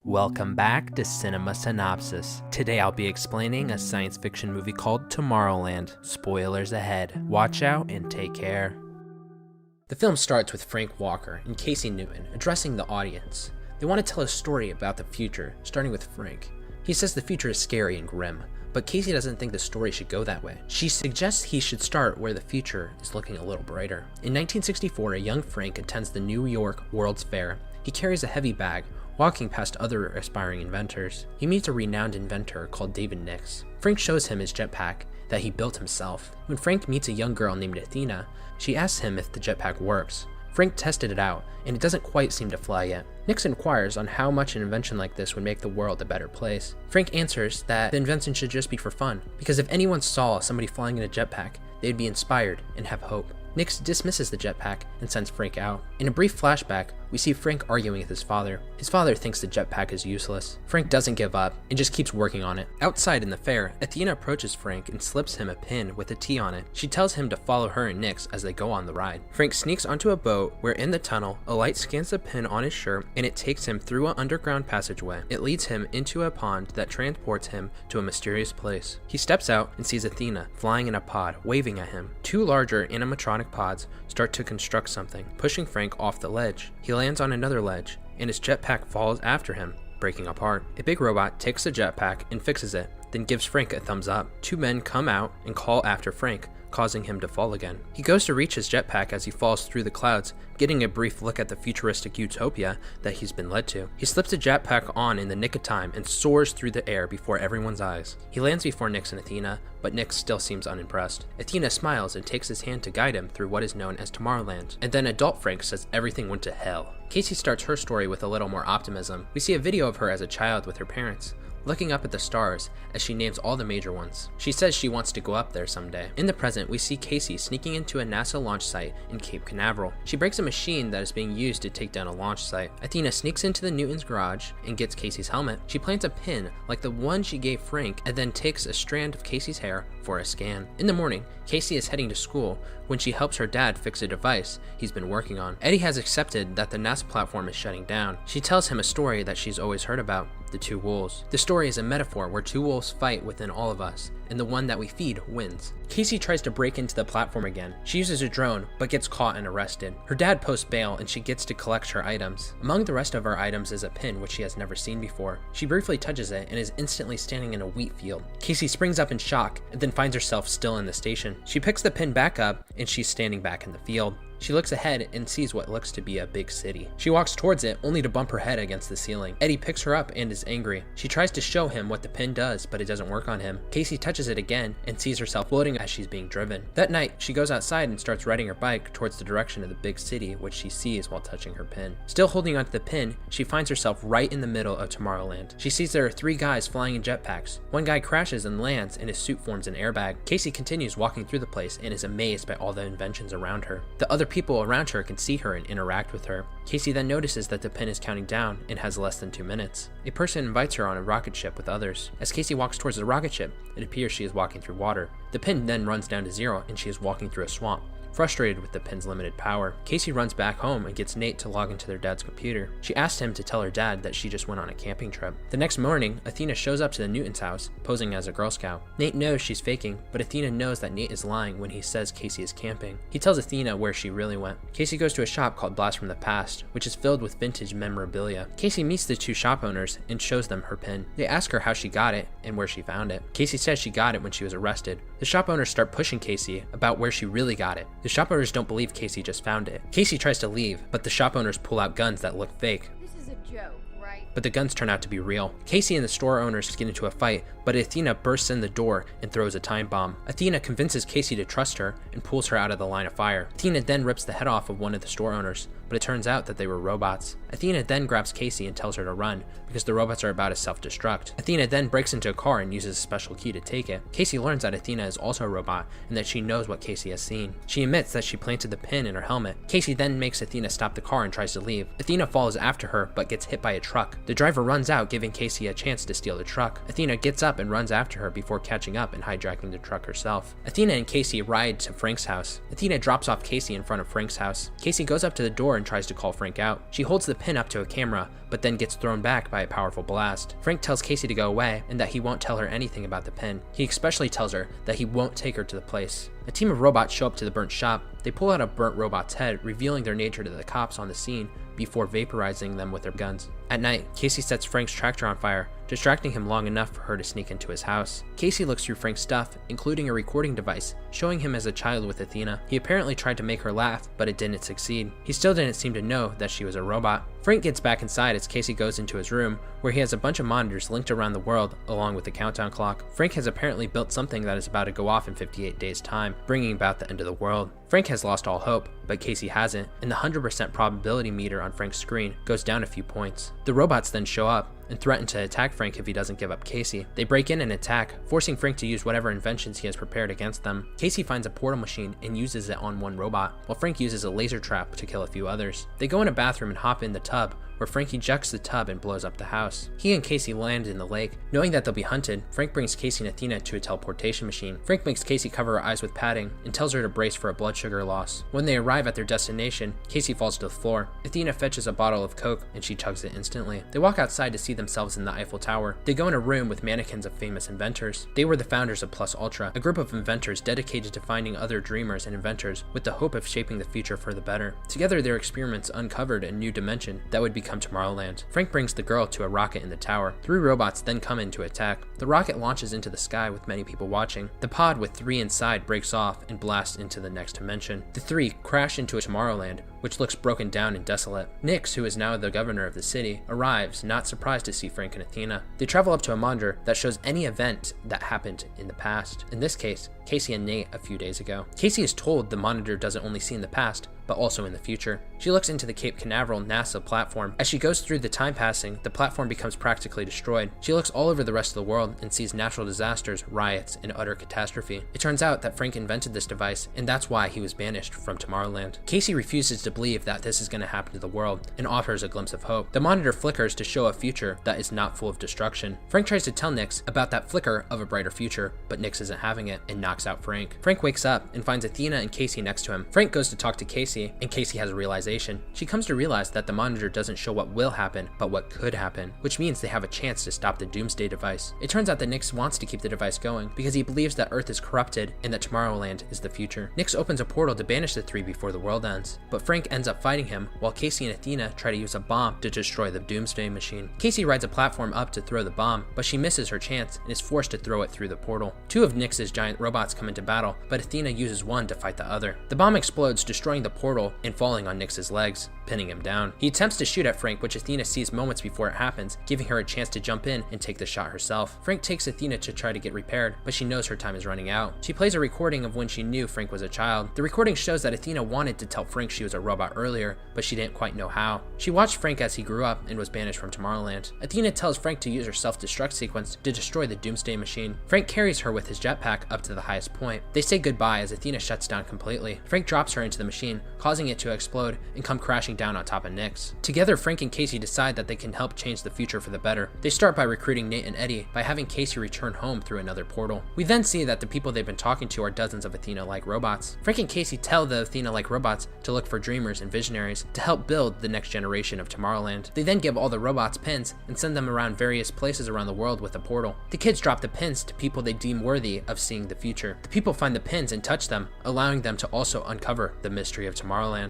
Welcome back to Cinema Synopsis. Today I'll be explaining a science fiction movie called Tomorrowland. Spoilers ahead. Watch out and take care. The film starts with Frank Walker and Casey Newton addressing the audience. They want to tell a story about the future, starting with Frank. He says the future is scary and grim, but Casey doesn't think the story should go that way. She suggests he should start where the future is looking a little brighter. In 1964, a young Frank attends the New York World's Fair. He carries a heavy bag, walking past other aspiring inventors. He meets a renowned inventor called David Nix. Frank shows him his jetpack that he built himself. When Frank meets a young girl named Athena, she asks him if the jetpack works. Frank tested it out, and it doesn't quite seem to fly yet. Nix inquires on how much an invention like this would make the world a better place. Frank answers that the invention should just be for fun, because if anyone saw somebody flying in a jetpack, they'd be inspired and have hope. Nix dismisses the jetpack and sends Frank out. In a brief flashback, we see Frank arguing with his father. His father thinks the jetpack is useless. Frank doesn't give up and just keeps working on it. Outside in the fair, Athena approaches Frank and slips him a pin with a T on it. She tells him to follow her and Nix as they go on the ride. Frank sneaks onto a boat where in the tunnel, a light scans the pin on his shirt and it takes him through an underground passageway. It leads him into a pond that transports him to a mysterious place. He steps out and sees Athena flying in a pod, waving at him. Two larger animatronic pods start to construct something, pushing Frank off the ledge. He lands on another ledge, and his jetpack falls after him, breaking apart. A big robot takes the jetpack and fixes it, then gives Frank a thumbs up. Two men come out and call after Frank, causing him to fall again. He goes to reach his jetpack as he falls through the clouds, getting a brief look at the futuristic utopia that he's been led to. He slips the jetpack on in the nick of time and soars through the air before everyone's eyes. He lands before Nix and Athena, but Nix still seems unimpressed. Athena smiles and takes his hand to guide him through what is known as Tomorrowland, and then adult Frank says everything went to hell. Casey starts her story with a little more optimism. We see a video of her as a child with her parents, looking up at the stars as she names all the major ones. She says she wants to go up there someday. In the present, we see Casey sneaking into a NASA launch site in Cape Canaveral. She breaks a machine that is being used to take down a launch site. Athena sneaks into the Newton's garage and gets Casey's helmet. She plants a pin like the one she gave Frank and then takes a strand of Casey's hair for a scan. In the morning, Casey is heading to school when she helps her dad fix a device he's been working on. Eddie has accepted that the NASA platform is shutting down. She tells him a story that she's always heard about, the two wolves. The story is a metaphor where two wolves fight within all of us, and the one that we feed wins. Casey tries to break into the platform again. She uses a drone, but gets caught and arrested. Her dad posts bail and she gets to collect her items. Among the rest of her items is a pin which she has never seen before. She briefly touches it and is instantly standing in a wheat field. Casey springs up in shock and then finds herself still in the station. She picks the pin back up and she's standing back in the field. She looks ahead and sees what looks to be a big city. She walks towards it only to bump her head against the ceiling. Eddie picks her up and is angry. She tries to show him what the pin does, but it doesn't work on him. Casey touches it again and sees herself floating as she's being driven. That night, she goes outside and starts riding her bike towards the direction of the big city, which she sees while touching her pin. Still holding onto the pin, she finds herself right in the middle of Tomorrowland. She sees there are three guys flying in jetpacks. One guy crashes and lands and his suit forms an airbag. Casey continues walking through the place and is amazed by all the inventions around her. The other people around her can see her and interact with her. Casey then notices that the pin is counting down and has less than 2 minutes. A person invites her on a rocket ship with others. As Casey walks towards the rocket ship, it appears she is walking through water. The pin then runs down to 0 and she is walking through a swamp. Frustrated with the pin's limited power, Casey runs back home and gets Nate to log into their dad's computer. She asks him to tell her dad that she just went on a camping trip. The next morning, Athena shows up to the Newton's house, posing as a Girl Scout. Nate knows she's faking, but Athena knows that Nate is lying when he says Casey is camping. He tells Athena where she really went. Casey goes to a shop called Blast from the Past, which is filled with vintage memorabilia. Casey meets the two shop owners and shows them her pin. They ask her how she got it and where she found it. Casey says she got it when she was arrested. The shop owners start pushing Casey about where she really got it. The shop owners don't believe Casey just found it. Casey tries to leave, but the shop owners pull out guns that look fake. This is a joke, right? But the guns turn out to be real. Casey and the store owners get into a fight, but Athena bursts in the door and throws a time bomb. Athena convinces Casey to trust her and pulls her out of the line of fire. Athena then rips the head off of one of the store owners, but it turns out that they were robots. Athena then grabs Casey and tells her to run, because the robots are about to self-destruct. Athena then breaks into a car and uses a special key to take it. Casey learns that Athena is also a robot, and that she knows what Casey has seen. She admits that she planted the pin in her helmet. Casey then makes Athena stop the car and tries to leave. Athena follows after her, but gets hit by a truck. The driver runs out, giving Casey a chance to steal the truck. Athena gets up and runs after her before catching up and hijacking the truck herself. Athena and Casey ride to Frank's house. Athena drops off Casey in front of Frank's house. Casey goes up to the door door and tries to call Frank out. She holds the pin up to a camera, but then gets thrown back by a powerful blast. Frank tells Casey to go away and that he won't tell her anything about the pin. He especially tells her that he won't take her to the place. A team of robots show up to the burnt shop. They pull out a burnt robot's head, revealing their nature to the cops on the scene before vaporizing them with their guns. At night, Casey sets Frank's tractor on fire, distracting him long enough for her to sneak into his house. Casey looks through Frank's stuff, including a recording device, showing him as a child with Athena. He apparently tried to make her laugh, but it didn't succeed. He still didn't seem to know that she was a robot. Frank gets back inside as Casey goes into his room, where he has a bunch of monitors linked around the world, along with the countdown clock. Frank has apparently built something that is about to go off in 58 days' time, bringing about the end of the world. Frank has lost all hope, but Casey hasn't, and the 100% probability meter on Frank's screen goes down a few points. The robots then show up and threaten to attack Frank if he doesn't give up Casey. They break in and attack, forcing Frank to use whatever inventions he has prepared against them. Casey finds a portal machine and uses it on one robot, while Frank uses a laser trap to kill a few others. They go in a bathroom and hop in the tub, where Frank ejects the tub and blows up the house. He and Casey land in the lake. Knowing that they'll be hunted, Frank brings Casey and Athena to a teleportation machine. Frank makes Casey cover her eyes with padding and tells her to brace for a blood sugar loss. When they arrive at their destination, Casey falls to the floor. Athena fetches a bottle of Coke and she chugs it instantly. They walk outside to see themselves in the Eiffel Tower. They go in a room with mannequins of famous inventors. They were the founders of Plus Ultra, a group of inventors dedicated to finding other dreamers and inventors with the hope of shaping the future for the better. Together, their experiments uncovered a new dimension that would become Tomorrowland. Frank brings the girl to a rocket in the tower. 3 robots then come in to attack. The rocket launches into the sky with many people watching. The pod with 3 inside breaks off and blasts into the next dimension. The 3 crash into a Tomorrowland, which looks broken down and desolate. Nix, who is now the governor of the city, arrives, not surprised to see Frank and Athena. They travel up to a monitor that shows any event that happened in the past. In this case, Casey and Nate a few days ago. Casey is told the monitor doesn't only see in the past, but also in the future. She looks into the Cape Canaveral NASA platform. As she goes through the time passing, the platform becomes practically destroyed. She looks all over the rest of the world and sees natural disasters, riots, and utter catastrophe. It turns out that Frank invented this device, and that's why he was banished from Tomorrowland. Casey refuses to believe that this is going to happen to the world and offers a glimpse of hope. The monitor flickers to show a future that is not full of destruction. Frank tries to tell Nix about that flicker of a brighter future, but Nix isn't having it and knocks out Frank. Frank wakes up and finds Athena and Casey next to him. Frank goes to talk to Casey, and Casey has a realization. She comes to realize that the monitor doesn't show what will happen, but what could happen, which means they have a chance to stop the Doomsday device. It turns out that Nix wants to keep the device going because he believes that Earth is corrupted and that Tomorrowland is the future. Nix opens a portal to banish the 3 before the world ends, but Frank ends up fighting him while Casey and Athena try to use a bomb to destroy the Doomsday machine. Casey rides a platform up to throw the bomb, but she misses her chance and is forced to throw it through the portal. 2 of Nix's giant robots come into battle, but Athena uses one to fight the other. The bomb explodes, destroying the portal and falling on Nix's legs, pinning him down. He attempts to shoot at Frank, which Athena sees moments before it happens, giving her a chance to jump in and take the shot herself. Frank takes Athena to try to get repaired, but she knows her time is running out. She plays a recording of when she knew Frank was a child. The recording shows that Athena wanted to tell Frank she was a robot earlier, but she didn't quite know how. She watched Frank as he grew up and was banished from Tomorrowland. Athena tells Frank to use her self-destruct sequence to destroy the Doomsday machine. Frank carries her with his jetpack up to the highest point. They say goodbye as Athena shuts down completely. Frank drops her into the machine, causing it to explode and come crashing down on top of Nix. Together, Frank and Casey decide that they can help change the future for the better. They start by recruiting Nate and Eddie by having Casey return home through another portal. We then see that the people they've been talking to are dozens of Athena-like robots. Frank and Casey tell the Athena-like robots to look for dreamers and visionaries to help build the next generation of Tomorrowland. They then give all the robots pins and send them around various places around the world with a portal. The kids drop the pins to people they deem worthy of seeing the future. The people find the pins and touch them, allowing them to also uncover the mystery of Tomorrowland.